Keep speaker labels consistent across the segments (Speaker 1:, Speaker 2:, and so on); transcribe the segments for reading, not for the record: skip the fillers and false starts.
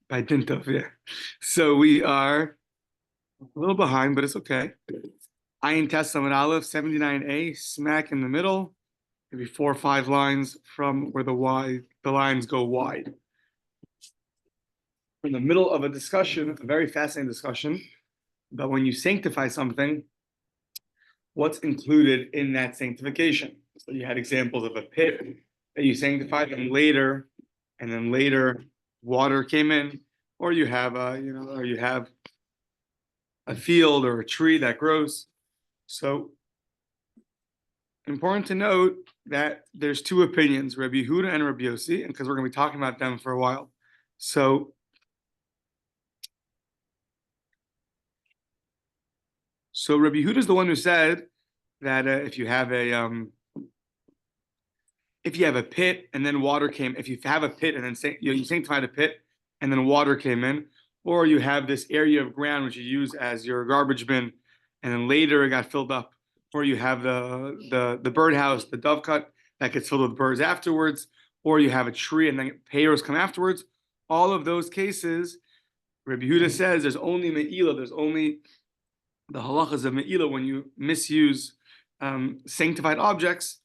Speaker 1: By dint of, yeah. So we are a little behind, but it's okay. Ayin Tes Amud Aleph, 79a, smack in the middle, maybe 4 or 5 lines from where the lines go wide. In the middle of a discussion, a very fascinating discussion, about when you sanctify something, what's included in that sanctification. So you had examples of a pit that you sanctified, and then later water came in, or you have a field or a tree that grows. So important to note that there's 2 opinions, Rabbi Yehuda and Rabbi Yossi, and because we're going to be talking about them for a while. So Rabbi Yehuda is the one who said that if you have a pit and then water came, if you have a pit and then you sanctified a pit and then water came in, or you have this area of ground which you use as your garbage bin, and then later it got filled up, or you have the birdhouse, the dovecot that gets filled with birds afterwards, or you have a tree and then payers come afterwards. All of those cases, Rabbi Yehuda says there's only me'ilah, there's only the halachas of me'ilah when you misuse sanctified objects,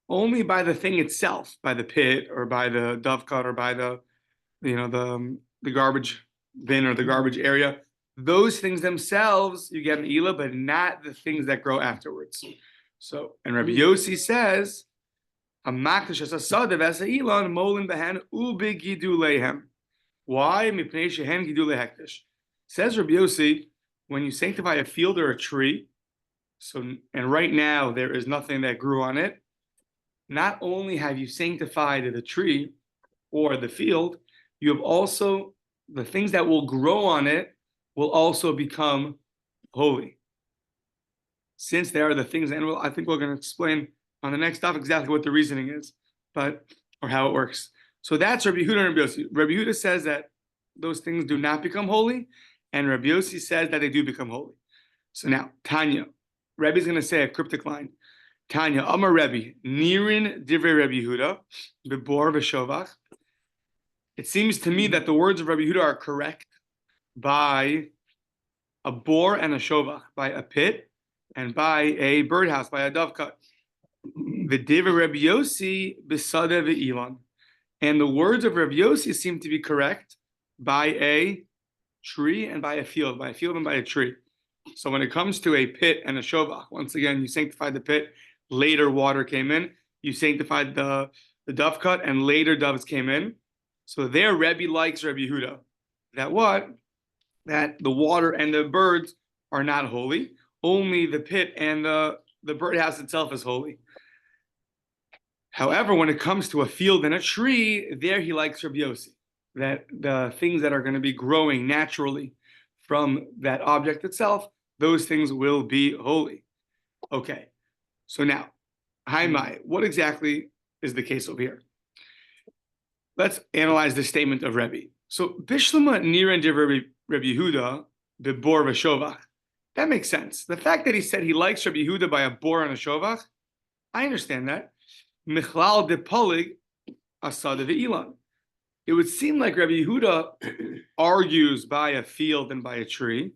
Speaker 1: only by the thing itself, by the pit or by the dovecot or by the garbage bin or the garbage area. Those things themselves you get me'ilah, but not the things that grow afterwards. So, and Rabbi Yossi says, why? Says Rabbi Yossi, when you sanctify a field or a tree, and right now there is nothing that grew on it, not only have you sanctified the tree or the field, you have also, the things that will grow on it will also become holy. Since they are the things, and I think we're going to explain on the next stop exactly what the reasoning is, or how it works. So that's Rabbi Yehuda and Rabbi Yossi. Rabbi Yehuda says that those things do not become holy, and Rabbi Yossi says that they do become holy. So now, Tanya, Rabbi's going to say a cryptic line. Tanya, Amar Rebbe, Nirin Divrei Rabbi Yehuda, Bebor v'Shovach. It seems to me that the words of Rabbi Yehuda are correct by a bor and a shovach, by a pit and by a birdhouse, by a dovecot. V'divrei Rabbi Yossi b'sadeh v'ilan. And the words of Rabbi Yossi seem to be correct by a tree and by a field and by a tree. So when it comes to a pit and a shovach, once again, you sanctified the pit, later water came in, you sanctified the dovecot, and later doves came in. So there, Rebbe likes Rabbi Yehuda. That the water and the birds are not holy. Only the pit and the birdhouse itself is holy. However, when it comes to a field and a tree, there he likes Rabbi Yossi. That the things that are going to be growing naturally from that object itself, those things will be holy. Okay, so now, what exactly is the case over here? Let's analyze the statement of Rebbe. So, Bishlama Niran Divrei Rabbi Yehuda bebor v'shovach. That makes sense. The fact that he said he likes Rabbi Yehuda by a bor and a shovach, I understand that. Michlal de polig asada ve'ilan. It would seem like Rabbi Yehuda argues by a field and by a tree.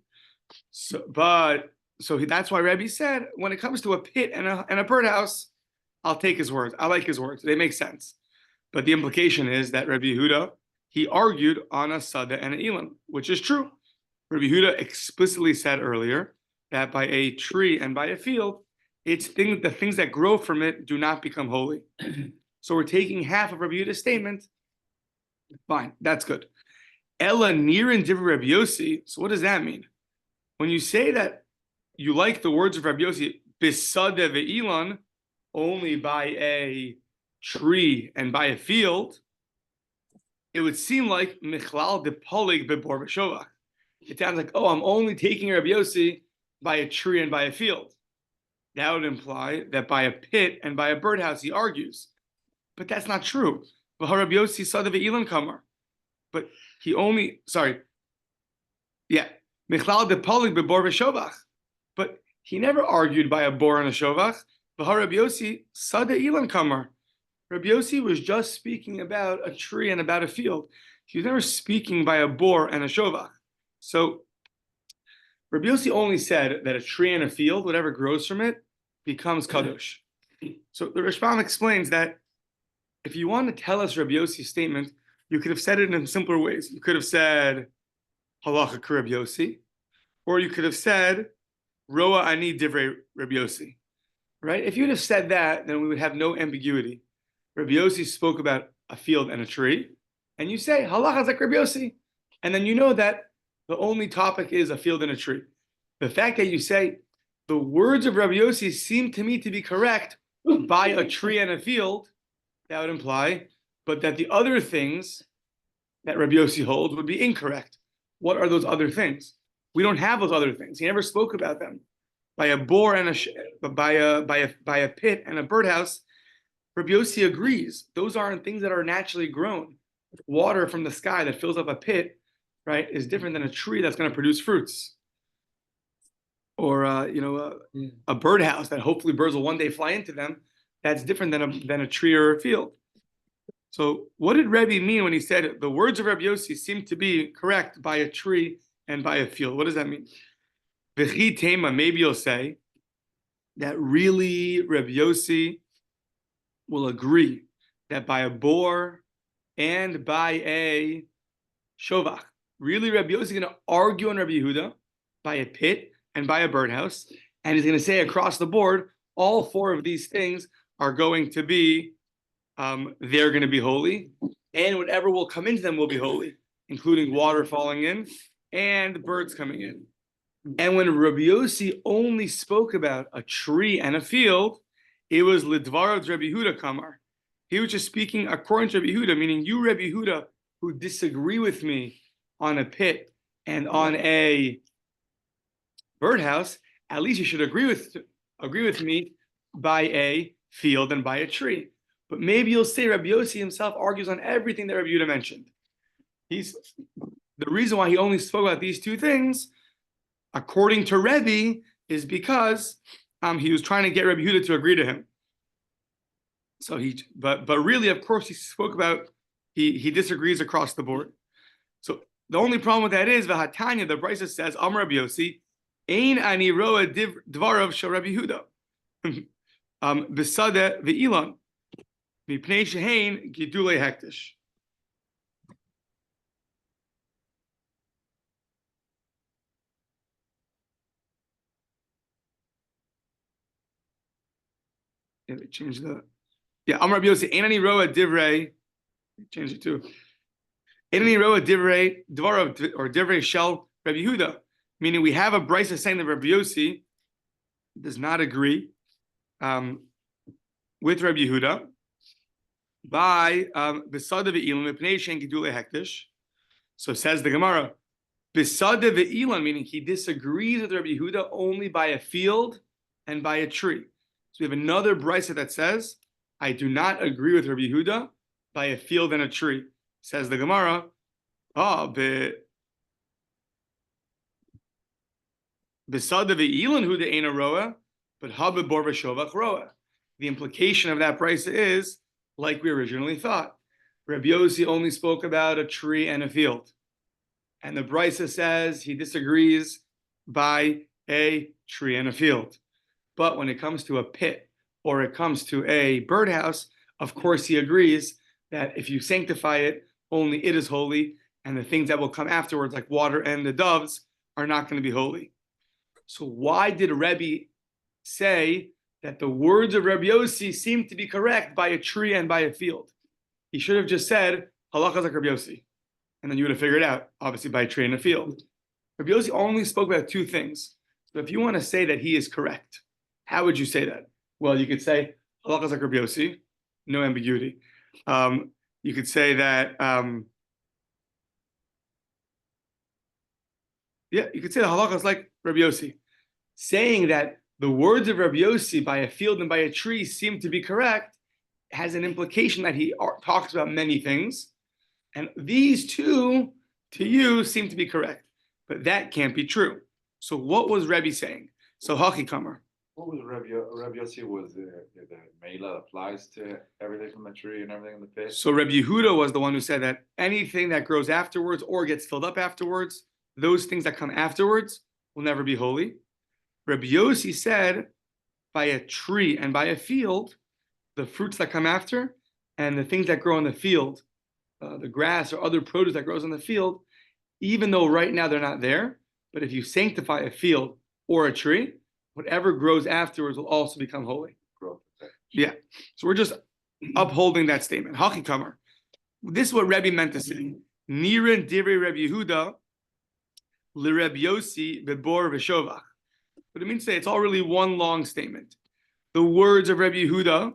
Speaker 1: So that's why Rabbi said, when it comes to a pit and a birdhouse, I'll take his words. I like his words. They make sense. But the implication is that Rabbi Yehuda, he argued on a sada and an ilan, which is true. Rabbi Yehuda explicitly said earlier that by a tree and by a field, the things that grow from it do not become holy. So we're taking half of Rabbi Yehuda's statement. Fine, that's good. Ella nirin divrei Rabbi Yossi. So what does that mean? When you say that you like the words of Rabbi Yossi, bisadeh ve'ilan, only by a tree and by a field, it would seem like michlal de polig bebor v'shovach. It sounds like, I'm only taking Rabbi Yossi by a tree and by a field. That would imply that by a pit and by a birdhouse he argues. But that's not true. But he only, Michlal de polig bebor v'shovach. But he never argued by a bor and a shovach. But Rabbi Yossi sada ilan kamar. Rabbi Yossi was just speaking about a tree and about a field. He was never speaking by a bor and a shovach. So Rabbi Yossi only said that a tree and a field, whatever grows from it, becomes kadosh. So the Rashbam explains that if you want to tell us Rabbi Yossi's statement, you could have said it in simpler ways. You could have said halacha ka Rabbi Yossi, or you could have said roa ani divrei Rabbi Yossi. Right? If you'd have said that, then we would have no ambiguity. Rabbi Yossi spoke about a field and a tree, and you say halacha like Rabbi Yossi, and then you know that the only topic is a field and a tree. The fact that you say the words of Rabbi Yossi seem to me to be correct by a tree and a field, that would imply, but that the other things that Rabbi Yossi holds would be incorrect. What are those other things? We don't have those other things. He never spoke about them. By a bore and by a pit and a birdhouse, Rabbi Yossi agrees. Those aren't things that are naturally grown. Water from the sky that fills up a pit, right, is different than a tree that's going to produce fruits. Or a birdhouse that hopefully birds will one day fly into them. That's different than a tree or a field. So what did Rebbe mean when he said the words of Rabbi Yossi seem to be correct by a tree and by a field? What does that mean? V'chi tema, maybe you'll say that really Rabbi Yossi will agree that by a bore and by a shovach, really Rabbi Yossi is going to argue on Rabbi Yehuda by a pit and by a birdhouse, and he's going to say across the board, all four of these things are going to be, they're going to be holy, and whatever will come into them will be holy, including water falling in and birds coming in. And when Rabbi Yossi only spoke about a tree and a field, it was lidvarav Rabbi Yehuda kamar. He was just speaking according to Rabbi Yehuda, meaning you, Rabbi Yehuda, who disagree with me on a pit and on a birdhouse, at least you should agree with me by a field and by a tree. But maybe you'll say Rabbi Yossi himself argues on everything that Rabbi Yehuda mentioned. The reason why he only spoke about these two things, according to Rebbe, is because he was trying to get Rabbi Yehuda to agree to him. So but really, of course, he spoke about he disagrees across the board. So the only problem with that is v'hatanya. The Brisa says, Amar Rabbi Yossi, ein ani roa dvarav shel Rabbi Yehuda, b'sadeh v'ilan, mipnei shehein gidulei hektish. Yeah, they changed the. Yeah, Amar Rabbi Yossi, ein ani roa divrei. Change it too. Ein ani roa divrei dvarav or divrei shel Rabbi Yehuda, meaning we have a brisa saying that Rabbi Yossi does not agree with Rabbi Yehuda by besada ve'ilan mipnei shein gidulei hektish. So says the Gemara, besada ve'ilan, meaning he disagrees with Rabbi Yehuda only by a field and by a tree. So we have another brisa that says, I do not agree with Rabbi Yehuda by a field and a tree. Says the Gemara, besada ve'ilan hu de'ena roa, but haba bor v'shovach roa. The implication of that brisa is like we originally thought. Rabbi Yossi only spoke about a tree and a field. And the brisa says he disagrees by a tree and a field. But when it comes to a pit or it comes to a birdhouse, of course he agrees that if you sanctify it, only it is holy, and the things that will come afterwards, like water and the doves, are not going to be holy. So why did Rebbe say that the words of Rabbi Yossi seem to be correct by a tree and by a field? He should have just said, halachas like Rabbi Yossi, and then you would have figured out, obviously, by a tree and a field. Rabbi Yossi only spoke about two things. So if you want to say that he is correct, how would you say that? Well, you could say, halachas like Rabbi Yossi, no ambiguity. You could say that, you could say the halachas like Rabbi Yossi. Saying that the words of Rabbi Yossi by a field and by a tree seem to be correct has an implication that he talks about many things. And these two, to you, seem to be correct. But that can't be true. So what was Rebbe saying? So Hachi Kamar.
Speaker 2: What was Rabbi Yossi was the Meila applies to everything from the tree and everything in the pit?
Speaker 1: So Rabbi Yehuda was the one who said that anything that grows afterwards or gets filled up afterwards, those things that come afterwards will never be holy. Rabbi Yossi said by a tree and by a field, the fruits that come after and the things that grow in the field, the grass or other produce that grows in the field, even though right now they're not there, but if you sanctify a field or a tree, whatever grows afterwards will also become holy. Yeah. So we're just upholding that statement. Hachikamar. This is what Rebbe meant to say. Nirin divrei Rebbe Yehuda l'Rebbe Yossi bebor v'shovach. What it means to say, it's all really one long statement. The words of Rebbe Yehuda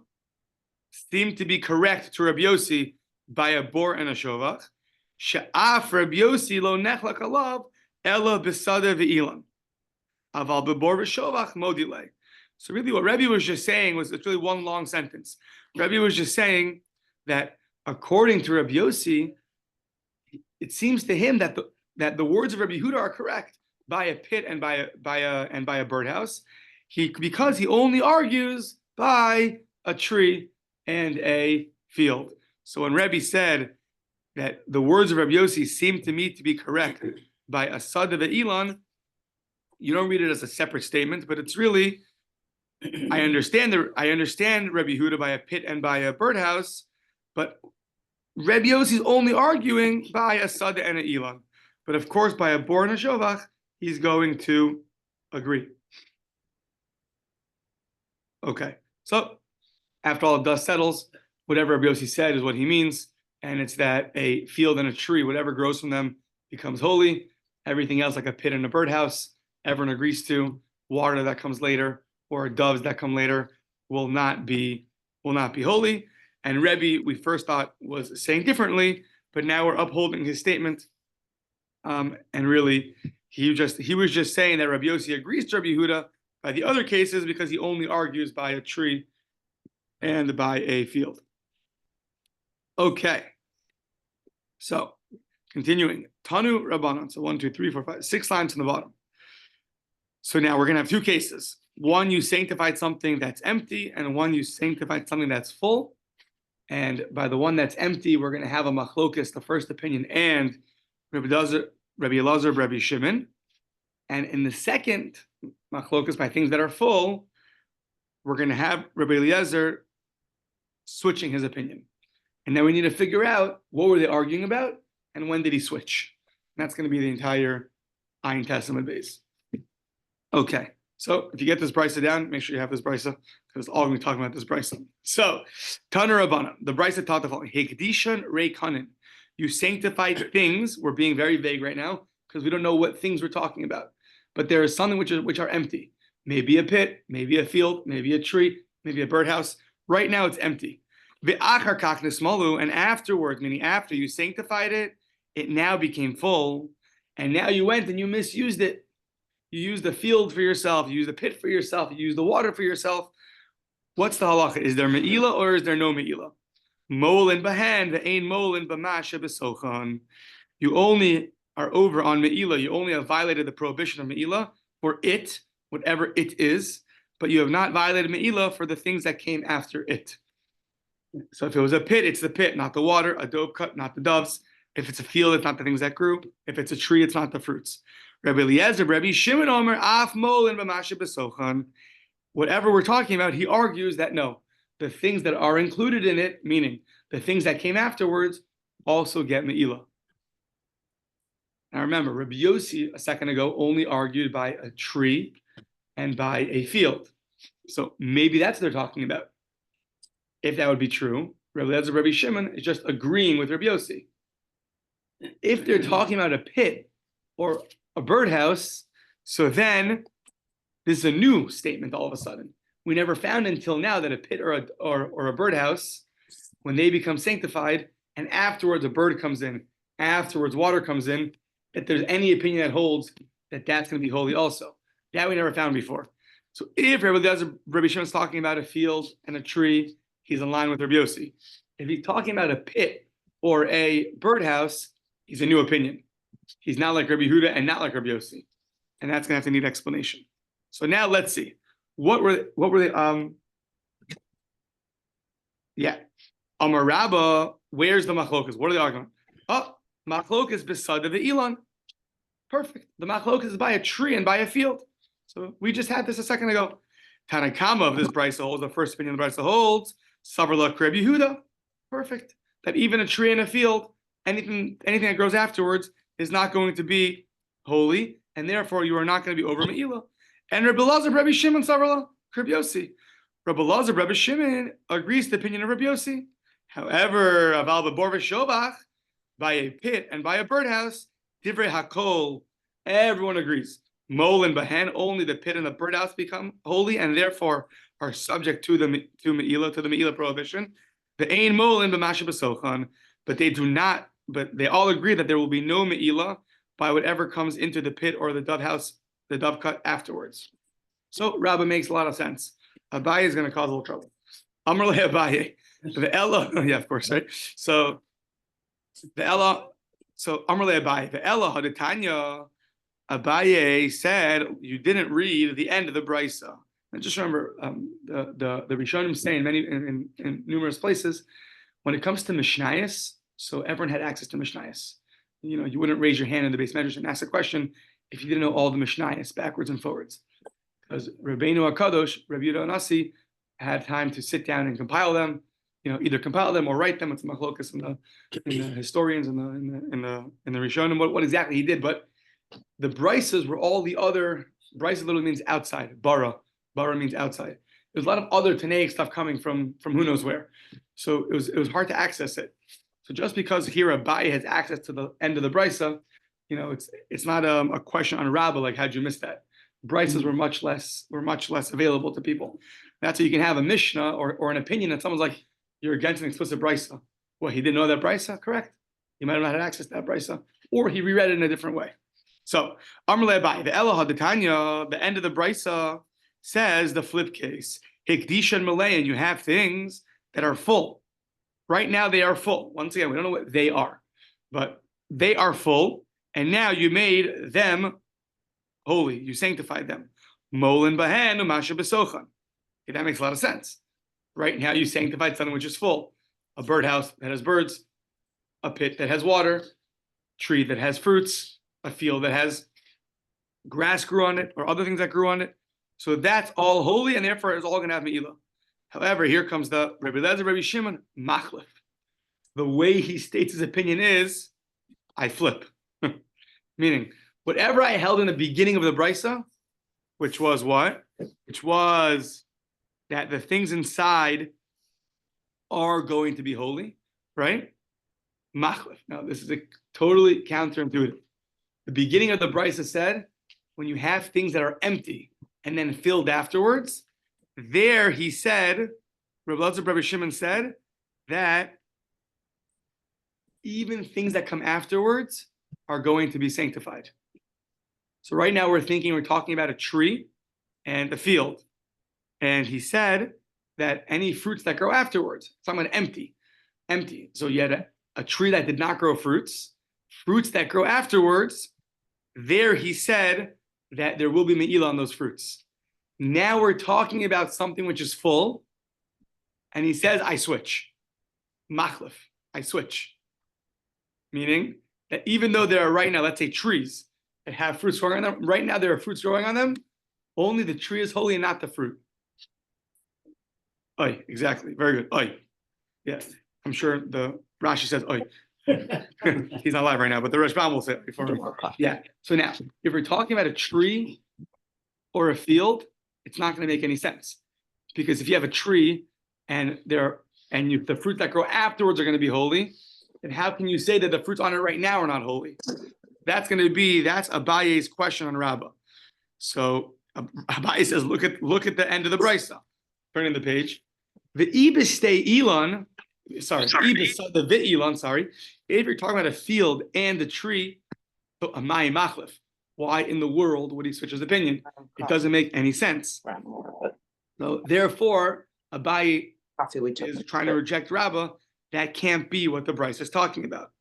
Speaker 1: seem to be correct to Rebbe Yossi by a bor and a shovach. She'af Rebbe Yossi lo nechlak alav ela b'sada v'ilan. Aval bebor v'shovach modile. So really what Rebbe was just saying was, it's really one long sentence. Rebbe was just saying that according to Rebbe Yossi, it seems to him that the words of Rebbe Yehuda are correct by a pit and by a birdhouse. Because he only argues by a tree and a field. So when Rebbe said that the words of Rebbe Yossi seem to me to be correct by a sada ve'ilan, you don't read it as a separate statement, but it's really, I understand Rebbe Yehuda by a pit and by a birdhouse, but Rebbe Yossi is only arguing by a sada and an ilan. But of course, by a bor and a shovach, he's going to agree. Okay, so after all dust settles, whatever Rebbe Yossi said is what he means, and it's that a field and a tree, whatever grows from them, becomes holy. Everything else, like a pit and a birdhouse, everyone agrees to. Water that comes later, or doves that come later, will not be holy. And Rebbe, we first thought, was saying differently, but now we're upholding his statement. And really, he was just saying that Rabbi Yossi agrees to Rabbi Yehuda by the other cases because he only argues by a tree and by a field. Okay. So, continuing. Tanu Rabbanan. So 1, 2, 3, 4, 5, 6 lines from the bottom. So now we're going to have two cases. One, you sanctified something that's empty, and one, you sanctified something that's full. And by the one that's empty, we're going to have a machlokas, the first opinion, and Rabbi Elazar, Rabbi Shimon. And in the second machlokas, by things that are full, we're going to have Rabbi Eliezer switching his opinion. And then we need to figure out what were they arguing about and when did he switch. And that's going to be the entire Ayin Testament base. Okay, so if you get this brisa down, make sure you have this brisa, because all going to be talking about this brisa. So, Taner Rabbana, the brisa taught the following: Hekdishan Reikanin. You sanctified things. We're being very vague right now because we don't know what things we're talking about. But there is something which are empty. Maybe a pit, maybe a field, maybe a tree, maybe a birdhouse. Right now it's empty. And afterwards, meaning after you sanctified it, it now became full. And now you went and you misused it. You used the field for yourself, you used the pit for yourself, you used the water for yourself. What's the halacha? Is there me'ila or is there no me'ila? Molin b'han ve'ein molin b'masha b'sochan. You only are over on me'ila, you only have violated the prohibition of me'ila for it, whatever it is, but you have not violated me'ila for the things that came after it. So if it was a pit, it's the pit, not the water, a dove cut, not the doves. If it's a field, it's not the things that grew. If it's a tree, it's not the fruits. Rabbi Eliezer, Rabbi Shimon Omer, Af Molin b'masha b'sochan. Whatever we're talking about, he argues that no, the things that are included in it, meaning the things that came afterwards, also get me'ila. Now remember, Rabbi Yossi a second ago only argued by a tree and by a field. So maybe that's what they're talking about. If that would be true, Rabbi Eliezer, Rabbi Shimon is just agreeing with Rabbi Yossi. If they're talking about a pit or a birdhouse, so then this is a new statement all of a sudden. We never found until now that a pit or a birdhouse, when they become sanctified, and afterwards a bird comes in, afterwards water comes in, that there's any opinion that holds that that's going to be holy also. That we never found before. So if Rabbi Shimon is talking about a field and a tree, he's in line with Rabbi Yossi. If he's talking about a pit or a birdhouse, he's a new opinion. He's not like Rabbi Yehuda and not like Rabbi Yossi. And that's going to have to need explanation. So now let's see. what were they? Yeah. Amar Rabba, where's the machlokas? What are they arguing? Oh, machlokas beside the Elon. Perfect. The machlokas is by a tree and by a field. So we just had this a second ago. Tanakama of this brisa holds, the first opinion of the brisa holds, Savarla Kreb Yehuda. Perfect. That even a tree in a field, anything that grows afterwards is not going to be holy, and therefore you are not going to be over Me'ilah. And Rabbi Lazar, Rabbi Shimon, Savarla Kreb Yossi. Rabbi Lazar, Rabbi Shimon agrees to the opinion of Rabbi Yossi. However, Aval B'Bor V'Shovach, by a pit and by a birdhouse, Divrei Hakol, everyone agrees. Mol and Bahan, only the pit and the birdhouse become holy and therefore are subject to the Me'ilah prohibition. The Ein Mol and B'Masha B'Sochan, but they do not. But they all agree that there will be no Me'ilah by whatever comes into the pit or the dove house, the dove cut afterwards. So Rabbah makes a lot of sense. Abaye is going to cause a little trouble. Amar le Abaye, the Ella, yeah, of course, right? So the Ella, so Amar le Abaye, the Ella Haditanya. Abaye said you didn't read the end of the brisa. And just remember, the Rishonim say in numerous places, when it comes to Mishnayos, so everyone had access to Mishnayos. You wouldn't raise your hand in the base measures and ask a question if you didn't know all the Mishnayos backwards and forwards. Because Rabbeinu HaKadosh, Rabbi Yehuda Anasi, had time to sit down and compile them, either compile them or write them. It's machlokas in the historians and in the Rishonim what exactly he did. But the brises were all the other. Brisa literally means outside. Bara means outside. There's a lot of other Tanaic stuff coming from who knows where. So it was hard to access it. So just because here Abaye has access to the end of the brisa, it's not a question on Rabbah like how'd you miss that? Brises were much less available to people. That's how you can have a Mishnah or an opinion that someone's like, you're against an explicit brisa. Well, he didn't know that brisa, correct? He might have not had access to that brisa, or he reread it in a different way. So, Amar le Abaye, the Ela Haditanya, the end of the brisa says the flip case. Hikdish and Malayan, you have things that are full. Right now they are full. Once again, we don't know what they are, but they are full, and now you made them holy. You sanctified them. Molin bahan umasha besochan. Okay, that makes a lot of sense. Right now you sanctified something which is full. A birdhouse that has birds, a pit that has water, tree that has fruits, a field that has grass grew on it or other things that grew on it. So that's all holy, and therefore it's all going to have Me'ilah. However, here comes the Rabbi Lezer, Rabbi Shimon, machlef. The way he states his opinion is, I flip. Meaning, whatever I held in the beginning of the brisa, which was what? Which was that the things inside are going to be holy, right? Machlef. Now, this is totally counterintuitive. The beginning of the brisa said, when you have things that are empty and then filled afterwards, there he said, Rabbi Lezer, Rabbi Shimon said that even things that come afterwards are going to be sanctified. So right now we're talking about a tree and a field. And he said that any fruits that grow afterwards, someone empty. So you had a tree that did not grow fruits that grow afterwards, there he said that there will be Me'ilah on those fruits. Now we're talking about something which is full, and he says, I switch. Machlef, I switch. Meaning that even though there are right now, let's say trees that have fruits growing on them, right now there are fruits growing on them, only the tree is holy and not the fruit. Oy, exactly, very good. Oy. Yes, I'm sure the Rashi says oy. He's not live right now, but the Rashbam will say it before. Yeah, so now, if we're talking about a tree or a field, it's not going to make any sense. Because if you have a tree and the fruit that grow afterwards are going to be holy, then how can you say that the fruits on it right now are not holy? That's Abaye's question on Rabbah. So Abaye says, look at the end of the brisa. Turning the page. The ibistei ilan, the v'ilan, sorry. If you're talking about a field and the tree, so amai machlef. Why in the world would he switch his opinion? It doesn't make any sense. So therefore, Abaye is trying to reject Rabbah. That can't be what the brisa is talking about.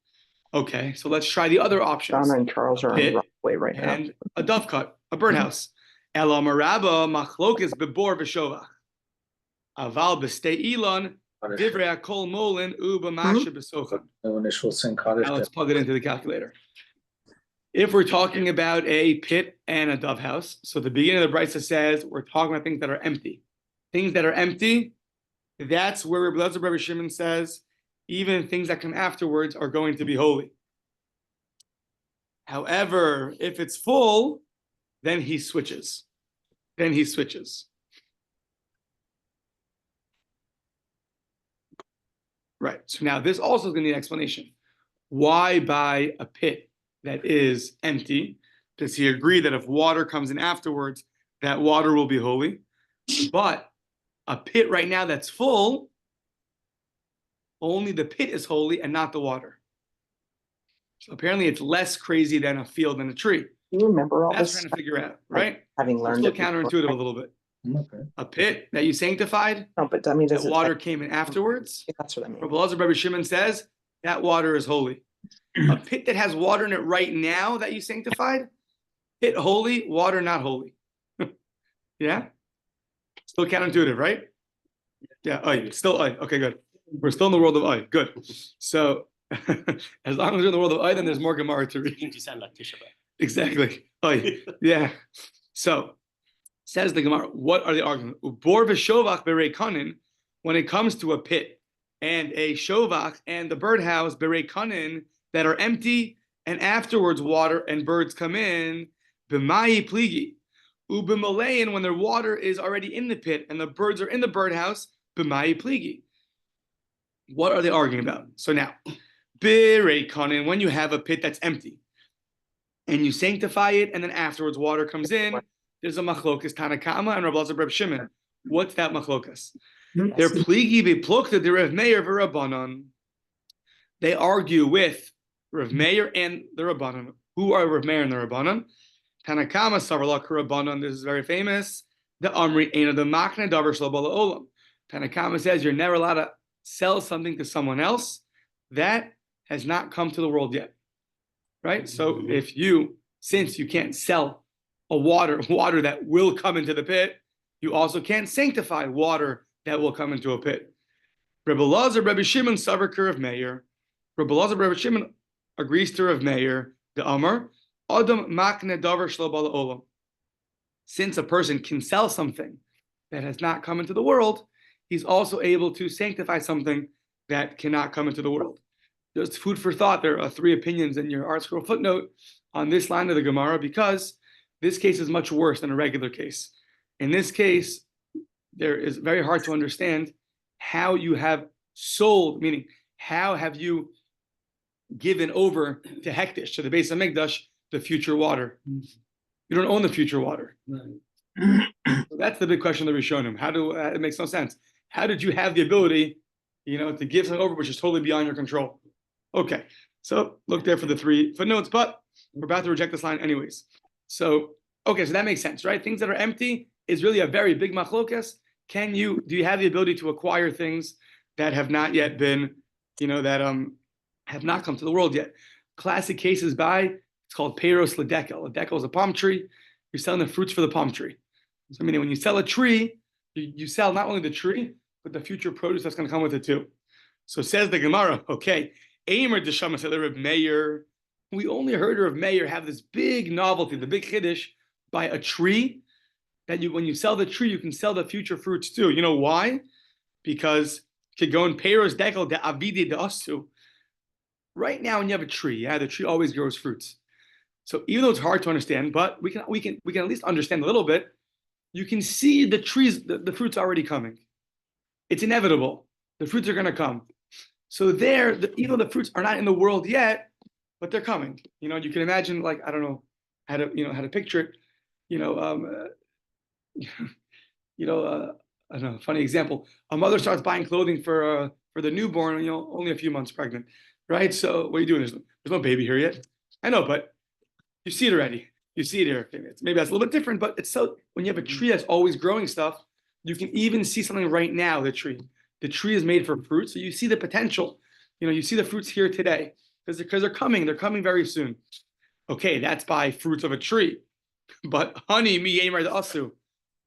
Speaker 1: Okay, so let's try the other options.
Speaker 3: Donna and Charles are on the way right now.
Speaker 1: And a dove cut, a birdhouse. Ela maraba machlokes bebor v'shovach. Aval b'stei ilon divrei hakol molin u'b'mashe b'socha.
Speaker 3: No initial sin
Speaker 1: Now
Speaker 3: Kaddish.
Speaker 1: let's plug it into the calculator. If we're talking about a pit and a dove house, so the beginning of the brisa says we're talking about things that are empty. Things that are empty, that's where Rabbi Shimon says even things that come afterwards are going to be holy. However, if it's full, then he switches. Right. So now this also is going to need an explanation. Why buy a pit that is empty? Does he agree that if water comes in afterwards, that water will be holy? But a pit right now that's full, only the pit is holy and not the water. So apparently it's less crazy than a field and a tree.
Speaker 4: You remember all
Speaker 1: That's
Speaker 4: this?
Speaker 1: trying to figure out, right?
Speaker 4: Having
Speaker 1: It's
Speaker 4: learned
Speaker 1: still
Speaker 4: it before.
Speaker 1: counterintuitive a little bit.
Speaker 3: Okay.
Speaker 1: A pit that you sanctified,
Speaker 4: No, but I mean,
Speaker 1: that
Speaker 4: does it?
Speaker 1: water came in afterwards.
Speaker 4: That's what I mean.
Speaker 1: Rabbi Shimon says that water is holy. A pit that has water in it right now that you sanctified, pit holy, water not holy. Yeah? Still counterintuitive, right? Yeah, still okay, good. We're still in the world of oy, good. So as long as we're in the world of oy, then there's more Gemara to read.
Speaker 5: You sound like Tisha B'Av.
Speaker 1: Exactly. Oy, yeah. So says the Gemara, what are the arguments? Ubor v'shovach berei kanin, when it comes to a pit and a shovach and the birdhouse berei kanin that are empty, and afterwards water and birds come in, b'mayi pligi, ub'malein, when their water is already in the pit and the birds are in the birdhouse, b'mayi pligi. What are they arguing about? So now, berei kanin, when you have a pit that's empty and you sanctify it, and then afterwards water comes in, there's a machlokas Tanakama and Rabbi Shimon. What's that machlokas? They're pligi beplukta de Rav Meir v'Rabbanan. They argue with Rav Meir and the Rabbanan. Who are Rav Meir and the Rabbanan? Tanakama savarlak Rabbanan. This is very famous. The Amri Eina the Makna Davar Shlo Bala Olam. Tanakama says you're never allowed to sell something to someone else that has not come to the world yet. Right? So since you can't sell a water that will come into the pit, you also can't sanctify water that will come into a pit. Rabbi Lazar, Rabbi Shimon, Savar of Meir. Rabbi Lazar, Rabbi Shimon agrees to Rav Meir, the Amar, Adam Makne Davar Shlo Bala Olam. Since a person can sell something that has not come into the world, he's also able to sanctify something that cannot come into the world. There's food for thought. There are 3 opinions in your art scroll footnote on this line of the Gemara, because this case is much worse than a regular case. In this case, there is very hard to understand how you have sold, meaning how have you given over to Hektish, to the Beis HaMikdash, the future water. You don't own the future water. Right. So that's the big question of the Rishonim. It makes no sense. How did you have the ability, to give something over which is totally beyond your control? Okay, so look there for the 3 footnotes, but we're about to reject this line anyways. So that makes sense, right? Things that are empty is really a very big machlokas. Do you have the ability to acquire things that have not yet been, have not come to the world yet? Classic cases it's called Peiros Ledekel. A dekel is a palm tree. You're selling the fruits for the palm tree. So meaning when you sell a tree, you sell not only the tree, but the future produce that's going to come with it too. So says the Gemara, okay, Eimer Deshama said Rav Meir. We only heard Rav Meir have this big novelty, the big chiddush, by a tree, that when you sell the tree, you can sell the future fruits too. You know why? Because Kigon Peiros Dekel de Avidi de Asu. Right now, when you have a tree, the tree always grows fruits. So even though it's hard to understand, but we can at least understand a little bit. You can see the trees, the fruits already coming. It's inevitable. The fruits are going to come. So even though the fruits are not in the world yet, but they're coming. You can imagine, like, I don't know how to picture it. I don't know, funny example. A mother starts buying clothing for the newborn, only a few months pregnant, right? So what are you doing? There's no baby here yet. I know, but you see it already. You see it here. Maybe that's a little bit different, but it's so, when you have a tree that's always growing stuff, you can even see something right now, the tree. The tree is made for fruit, so you see the potential. You see the fruits here today because they're coming. They're coming very soon. Okay, that's by fruits of a tree. But honey, me yamar the asu.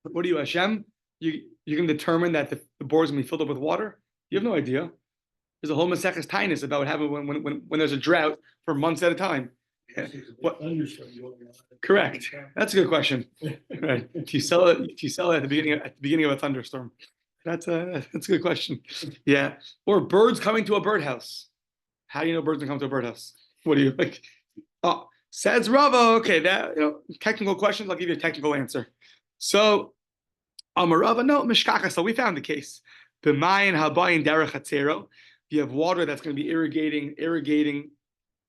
Speaker 1: What are you, Hashem? You can determine that the board is going to be filled up with water? You have no idea. There's a whole Masechus Tainus about what happens when there's a drought for months at a time. What? Correct. That's a good question. Right? Do you sell it at the beginning of a thunderstorm? That's a good question. Yeah. Or birds coming to a birdhouse. How do you know birds can come to a birdhouse? What do you like? Oh, says Rava. Okay, that technical questions. I'll give you a technical answer. So, Amarava, no, Mishkaka. So we found the case. B'mayin habayin derech hatzero. You have water that's going to be irrigating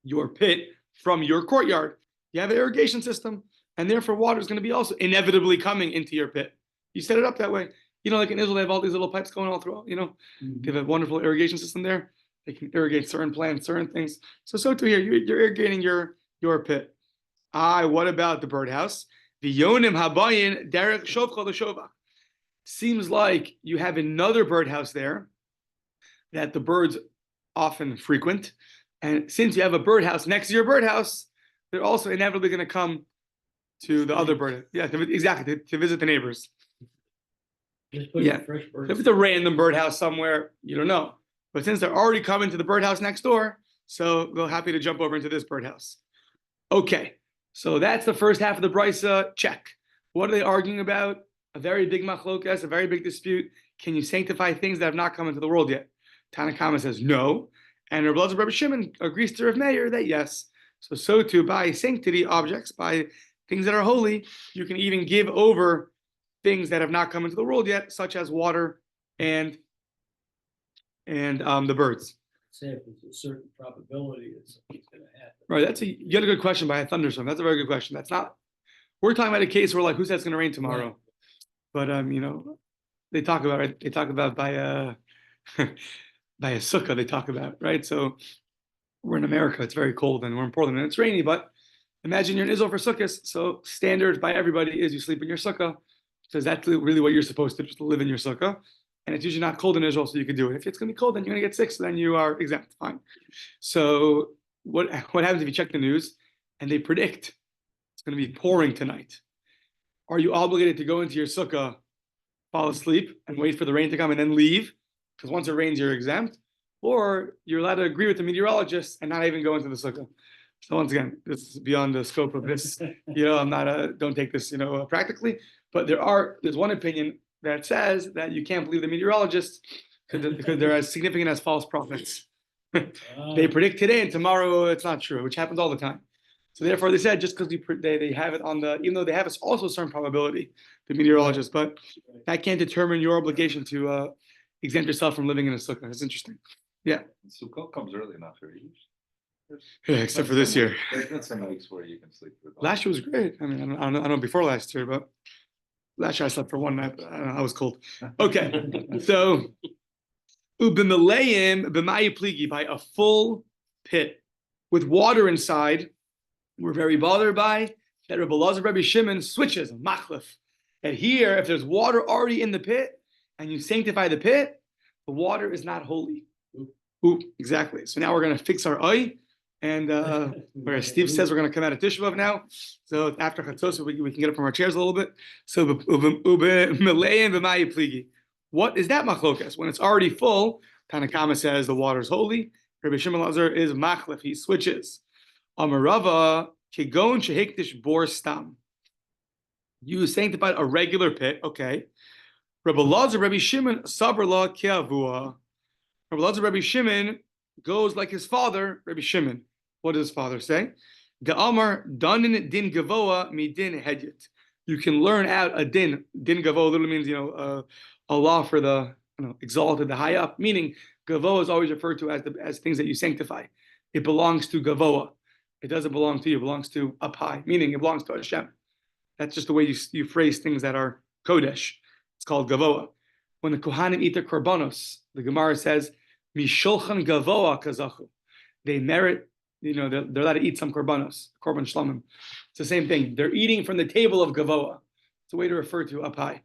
Speaker 1: your pit from your courtyard. You have an irrigation system, and therefore water is going to be also inevitably coming into your pit. You set it up that way. Like in Israel, they have all these little pipes going all through. They have a wonderful irrigation system there. They can irrigate certain plants, certain things. So too here, you're irrigating your pit. What about the birdhouse? The yonim habayin derech shovcha l'shova. Seems like you have another birdhouse there that the birds often frequent. And since you have a birdhouse next to your birdhouse, they're also inevitably going to come to the other bird. Yeah, exactly, to visit the neighbors. Yeah, if it's a random birdhouse somewhere, you don't know. But since they're already coming to the birdhouse next door, so they're happy to jump over into this birdhouse. Okay, so that's the first half of the brisa. Check. What are they arguing about? A very big machlokas, a very big dispute. Can you sanctify things that have not come into the world yet? Tanakama says no, and Rabbi Shimon agrees to Rav Meir that yes. So too by sanctity objects, by things that are holy, you can even give over things that have not come into the world yet, such as water and the birds.
Speaker 3: Say if there's a certain probability that something's going to happen.
Speaker 1: Right. You got a good question by a thunderstorm. That's a very good question. That's not. We're talking about a case where who says it's going to rain tomorrow? Right. But they talk about right. They talk about by a by a sukkah. They talk about right. So we're in America. It's very cold, and we're in Portland, and it's rainy. But imagine you're in Israel for sukkahs. So standard by everybody is you sleep in your sukkah, because that's really what you're supposed to, just to live in your sukkah. And it's usually not cold in Israel, so you can do it. If it's going to be cold, then you're going to get sick, so then you are exempt. Fine. So what happens if you check the news and they predict it's going to be pouring tonight? Are you obligated to go into your sukkah, fall asleep, and wait for the rain to come and then leave? Because once it rains, you're exempt. Or you're allowed to agree with the meteorologist and not even go into the sukkah. So once again, this is beyond the scope of this. I'm not don't take this, practically. But there's one opinion that says that you can't believe the meteorologists because they're as significant as false prophets. They predict today and tomorrow it's not true, which happens all the time. So therefore, they said just because they have it on even though they have also a certain probability, the meteorologists, but that can't determine your obligation to exempt yourself from living in a sukkah. That's interesting. Yeah.
Speaker 2: Sukkah comes early enough for you.
Speaker 1: Yeah, except for this year.
Speaker 2: There's some weeks where you can sleep.
Speaker 1: Last year was great. I mean, I don't know before last year, but last year I slept for one night. But I don't know, I was cold. Okay, so ubimilayim b'mayi pligi, by a full pit with water inside. We're very bothered by that. Rabbi Shimon switches machlef. That here, if there's water already in the pit and you sanctify the pit, the water is not holy. Ooh, exactly. So now we're going to fix our eye. And where Steve says we're going to come out of Tisha B'Av now. So after Chatzos, we can get up from our chairs a little bit. So what is that machlokas? When it's already full, Tanakama says the water is holy. Rabbi Shimon Lazar is machlef. He switches. Amarava kegon shehikdish bor stam. You sanctified a regular pit, okay. Rabbi Lazar, Rabbi Shimon sabrla kiavua. Rabbi Lazar, Rabbi Shimon goes like his father, Rabbi Shimon. What does his father say? Ga'amar danin din gavoa mi din hedyet. You can learn out a din. Din gavoa literally means a law for the exalted, the high up. Meaning gavoa is always referred to as things that you sanctify. It belongs to gavoa. It doesn't belong to you. It belongs to up high. Meaning it belongs to Hashem. That's just the way you phrase things that are kodesh. It's called gavoa. When the kohanim eat their korbanos, the Gemara says mishulchan gavoa kazachu. They merit. They're allowed to eat some korbanos, korban shlamim. It's the same thing. They're eating from the table of gavoa. It's a way to refer to up high,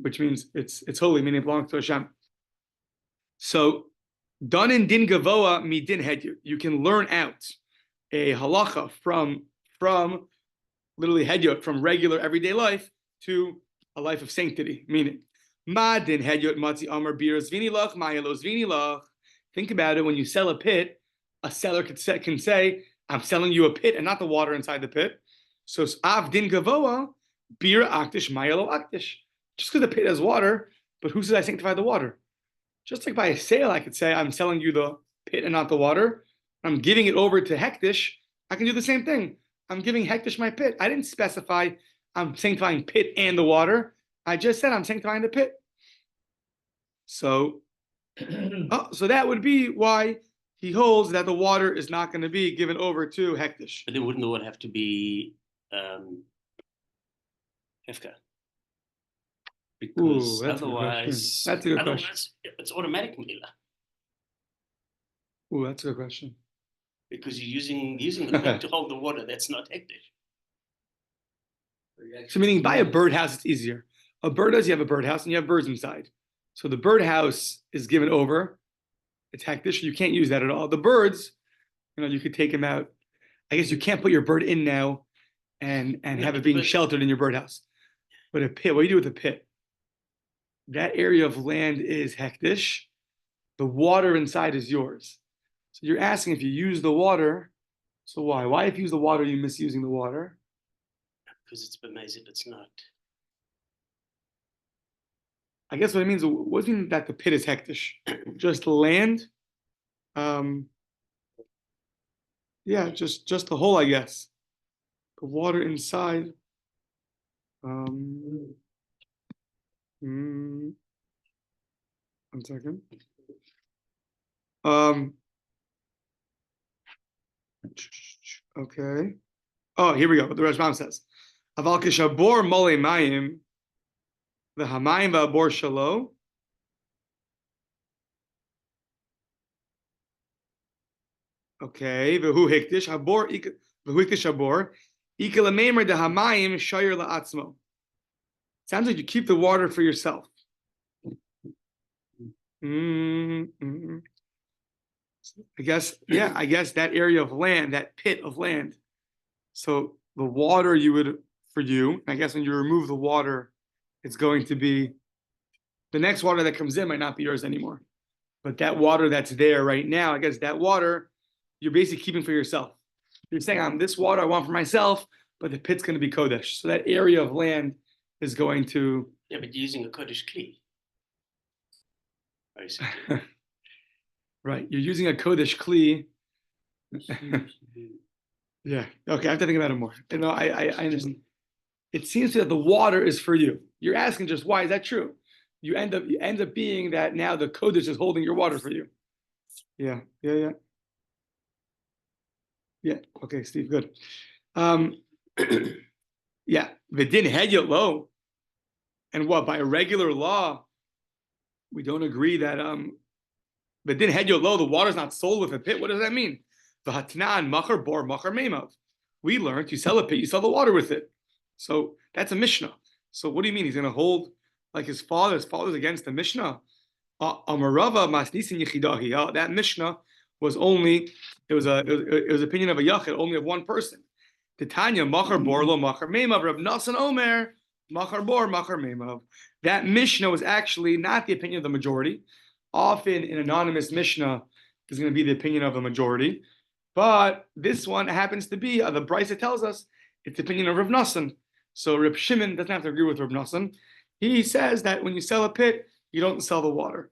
Speaker 1: which means it's holy, meaning it belongs to Hashem. So, danin din gavoa mi din hedyet. You can learn out a halacha from literally hedyot, from regular everyday life to a life of sanctity. Meaning, ma din hedyot matzi amar biras vinilach mayalos vinilach. Think about it. When you sell a pit, a seller can say, "I'm selling you a pit and not the water inside the pit." So av din gavoa bira aktish mayalo aktish. Just because the pit has water, but who says I sanctify the water? Just like by a sale, I could say I'm selling you the pit and not the water. I'm giving it over to hektish. I can do the same thing. I'm giving hektish my pit. I didn't specify I'm sanctifying pit and the water. I just said I'm sanctifying the pit. So, so that would be why he holds that the water is not going to be given over to hektish.
Speaker 4: But then wouldn't the water have to be hefka? Because
Speaker 1: Ooh, that's
Speaker 4: otherwise,
Speaker 1: a good question.
Speaker 4: It's automatic mila.
Speaker 1: Ooh, that's a good question.
Speaker 4: Because you're using the pit to hold the water. That's not hektish.
Speaker 1: So meaning by a birdhouse, it's easier. A birdhouse, you have a birdhouse and you have birds inside. So the birdhouse is given over. It's hektish. You can't use that at all. The birds, you could take them out. I guess you can't put your bird in now and have it being sheltered in your birdhouse. But a pit, what do you do with a pit? That area of land is hektish. The water inside is yours. So you're asking if you use the water. So why? Why if you use the water, are you misusing the water?
Speaker 4: Because it's bemazed, it's not.
Speaker 1: I guess what it means wasn't that the pit is hektish, just the land. Yeah, just the hole, I guess. The water inside. One second. Okay. Oh, here we go. What the Rashbam says. Aval kishabor mole mayim, the hamayim va'abor shalo. Okay. V'hu hiktish habor v'hu hiktish habor ikelamemer the hamayim shayir la'atzmo. Sounds like you keep the water for yourself. I guess that area of land, that pit of land. So the water you would, for you, I guess when you remove the water, it's going to be, the next water that comes in might not be yours anymore. But that water that's there right now, I guess that water, you're basically keeping for yourself. You're saying, this water I want for myself, but the pit's going to be Kodesh. So that area of land is going to...
Speaker 4: Yeah, but you're using a Kodesh Kli.
Speaker 1: Right, you're using a Kodesh Kli. Yeah, okay, I have to think about it more. I understand. It seems that the water is for you. You're asking just why is that true? You end up being that now the Kodesh is holding your water for you. Yeah. Okay, Steve, good. Yeah, Vidin Hedyot Lo. And what, by a regular law, we don't agree that Vidin Hedyot Lo, the water's not sold with a pit. What does that mean? V'hatnan machar bor machar meimav. We learned you sell a pit, you sell the water with it. So that's a Mishnah. So what do you mean? He's going to hold like his father? His father's against the Mishnah. Amarava masnisin yichidahi. That Mishnah was only it was opinion of a yachid, only of one person. Titania machar bor lo machar meimav. Rab Nasan Omer machar bor machar meimav. That Mishnah was actually not the opinion of the majority. Often an anonymous Mishnah is going to be the opinion of the majority. But this one happens to be, the Brisa tells us, it's the opinion of Rav Nasan. So Reb Shimon doesn't have to agree with Rav Nasan. He says that when you sell a pit, you don't sell the water.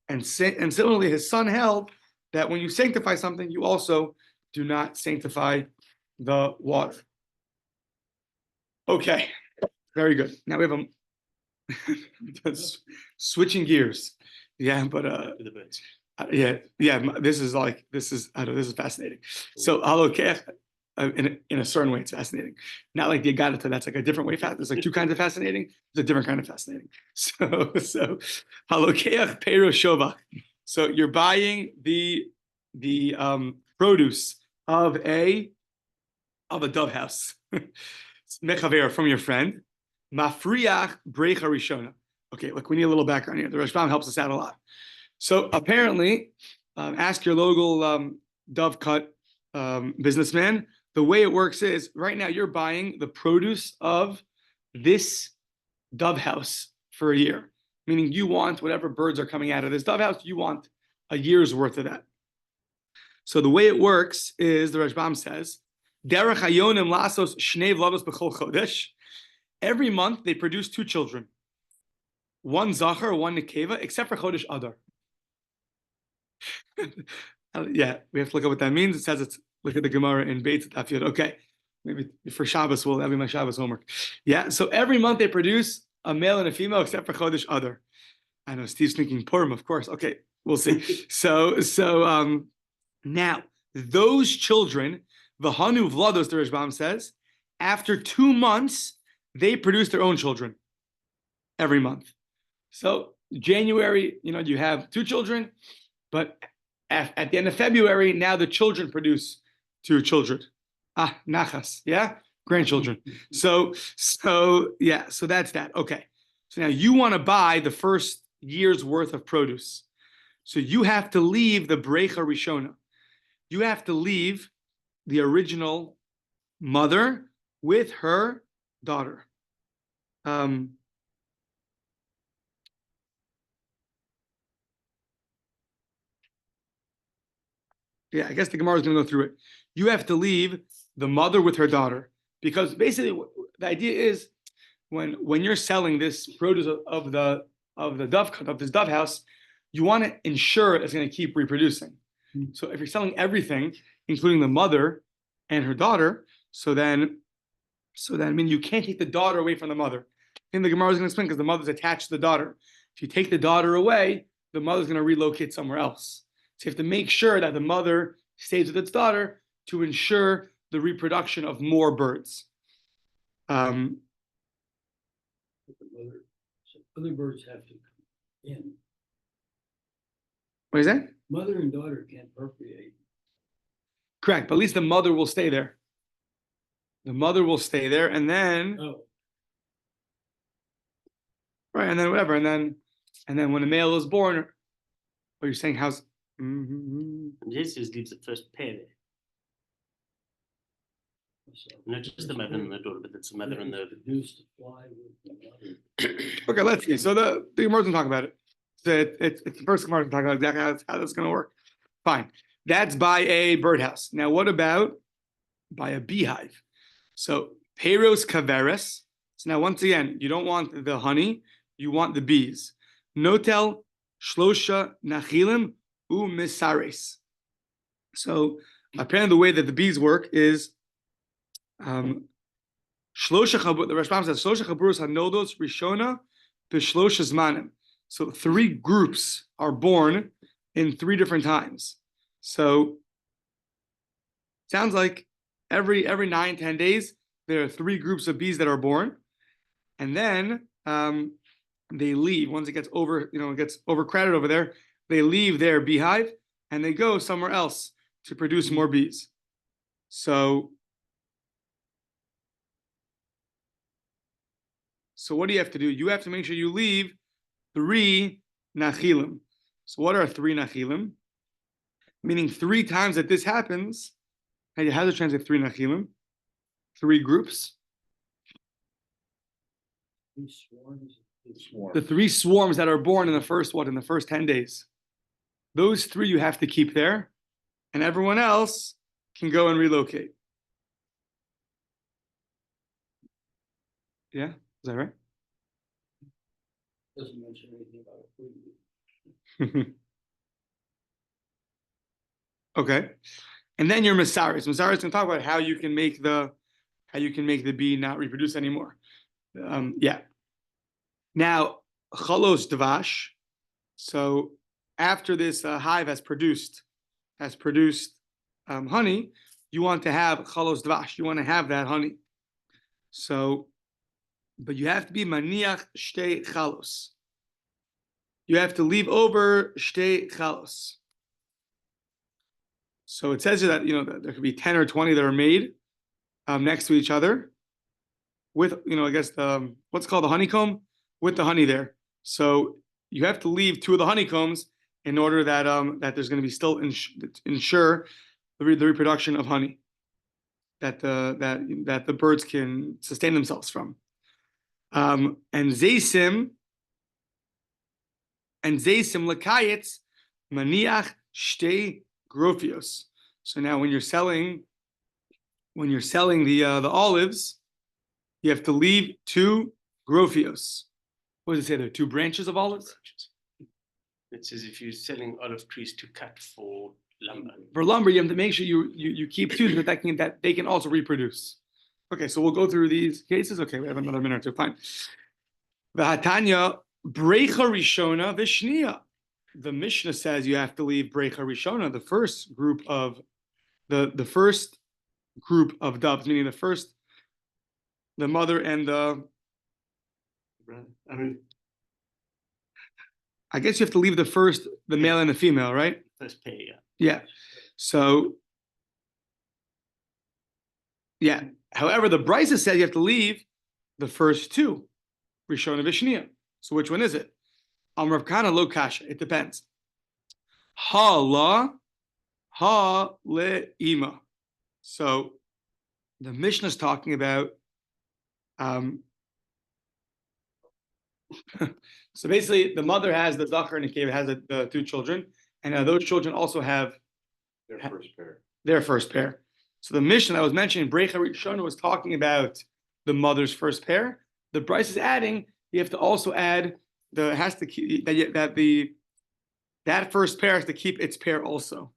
Speaker 1: And similarly, his son held that when you sanctify something, you also do not sanctify the water. Okay, very good. Now we have switching gears. Yeah, but
Speaker 4: the birds.
Speaker 1: Yeah. This is fascinating. So halokeh, in a certain way, it's fascinating. Not like the agadata, that's like a different way. There's like two kinds of fascinating. There's a different kind of fascinating. So halokeh peiro shovach. So you're buying the produce of a dove house. Mechaver from your friend. Mafriach brecha rishona. Okay, look, we need a little background here. The Rashbam helps us out a lot. So apparently, ask your local dove cut businessman, the way it works is right now you're buying the produce of this dove house for a year, meaning you want whatever birds are coming out of this dove house, you want a year's worth of that. So the way it works is, the Rashbam says, Derech hayonim lasos shnei vlados b'chol chodesh. Every month they produce 2 children, one zachar, one nekeva, except for chodesh adar. Yeah, we have to look at what that means. It says it's, look at the Gemara in Beit Daf Yomi. Okay, maybe for Shabbos, that'll be my Shabbos homework. Yeah, so every month they produce a male and a female except for chodesh adar. I know Steve's thinking Purim, of course. Okay, we'll see. So now those children, the Hanu Vlados, the Rashbam says, after 2 months they produce their own children every month. So January, you have 2 children, but at the end of February, now the children produce 2 children. Nachas, yeah, grandchildren. So that's that. Okay, so now you want to buy the first year's worth of produce. So you have to leave the Brecha Rishona. You have to leave the original mother with her daughter. Yeah, I guess the Gemara is going to go through it. You have to leave the mother with her daughter, because basically the idea is when you're selling this produce of the this dove house, you want to ensure it's going to keep reproducing. So if you're selling everything, including the mother and her daughter, so then I mean you can't take the daughter away from the mother. And the Gemara is going to explain, because the mother's attached to the daughter. If you take the daughter away, the mother's going to relocate somewhere else. So you have to make sure that the mother stays with its daughter to ensure the reproduction of more birds.
Speaker 3: Other birds have to come in.
Speaker 1: What is that?
Speaker 3: Mother and daughter can't procreate.
Speaker 1: Correct, but at least the mother will stay there. The mother will stay there, and then right, and then whatever, and then when a male is born, what you're saying, how's
Speaker 4: This is leaves the first pair there. Not just the mother and the daughter, but it's the mother and the.
Speaker 3: Produce to fly with the mother.
Speaker 1: Okay, let's see. So the Gemara doesn't talk about it. So it's the first Gemara to talk about exactly how that's going to work. Fine, that's by a birdhouse. Now, what about by a beehive? So Peros Kaveres. So now once again, you don't want the honey, you want the bees. Notel Shlosha Nachilim Umisares. So apparently the way that the bees work is Shlosha Chabur. The Rashbam says Shlosha Chaburus Hanodos Rishona Bishlosha Zmanim. So 3 groups are born in 3 different times. So sounds like every 9-10 days there are 3 groups of bees that are born, and then they leave once it gets overcrowded over there. They leave their beehive and they go somewhere else to produce more bees. So what do you have to do? You have to make sure you leave 3 nachilim. So what are 3 nachilim? Meaning 3 times that this happens. How does it translate 3 nachilim? 3 groups.
Speaker 3: 3 swarms.
Speaker 1: The 3 swarms that are born in the first 10 days. Those 3 you have to keep there, and everyone else can go and relocate. Yeah, is that right?
Speaker 3: Doesn't mention anything about food.
Speaker 1: Okay, and then your Masaris. Masaris is going to talk about how you can make the bee not reproduce anymore. Yeah. Now Chalos Dvash. So after this hive has produced honey, you want to have Chalos Dvash. You want to have that honey. So, but you have to be maniach shtei chalos. You have to leave over shtei chalos. So it says here that that there could be 10 or 20 that are made next to each other with I guess the what's called the honeycomb with the honey there. So you have to leave 2 of the honeycombs in order that that there's going to be still ensure the reproduction of honey. that the birds can sustain themselves from. And zeisim lakayetz maniach shtei grofios. So now when you're selling the olives, you have to leave 2 grofios. What does it say there? 2 branches of olives?
Speaker 4: It says if you're selling olive trees to cut for lumber.
Speaker 1: For lumber, you have to make sure you keep 2 so that they can also reproduce. Okay, so we'll go through these cases. Okay, we have another minute or 2. Fine. V'hatanya brecha rishona v'shniya. The Mishnah says you have to leave brecha rishona, the first group of doves, meaning the mother and the. I guess you have to leave the male and the female, right?
Speaker 4: First pair, yeah.
Speaker 1: Yeah. So, yeah. However, the Brisa said you have to leave the first 2, Rishona Vishniya. So which one is it? Rav Kana lo kasha. It depends. Ha le ima. So the Mishnah is talking about. So basically, the mother has the zakar and the cave has the 2 children, and those children also have their first pair. So the Mishnah that was mentioned, Brecha Rishona, was talking about the mother's first pair. The Bryce is adding, you have to also add that first pair has to keep its pair also.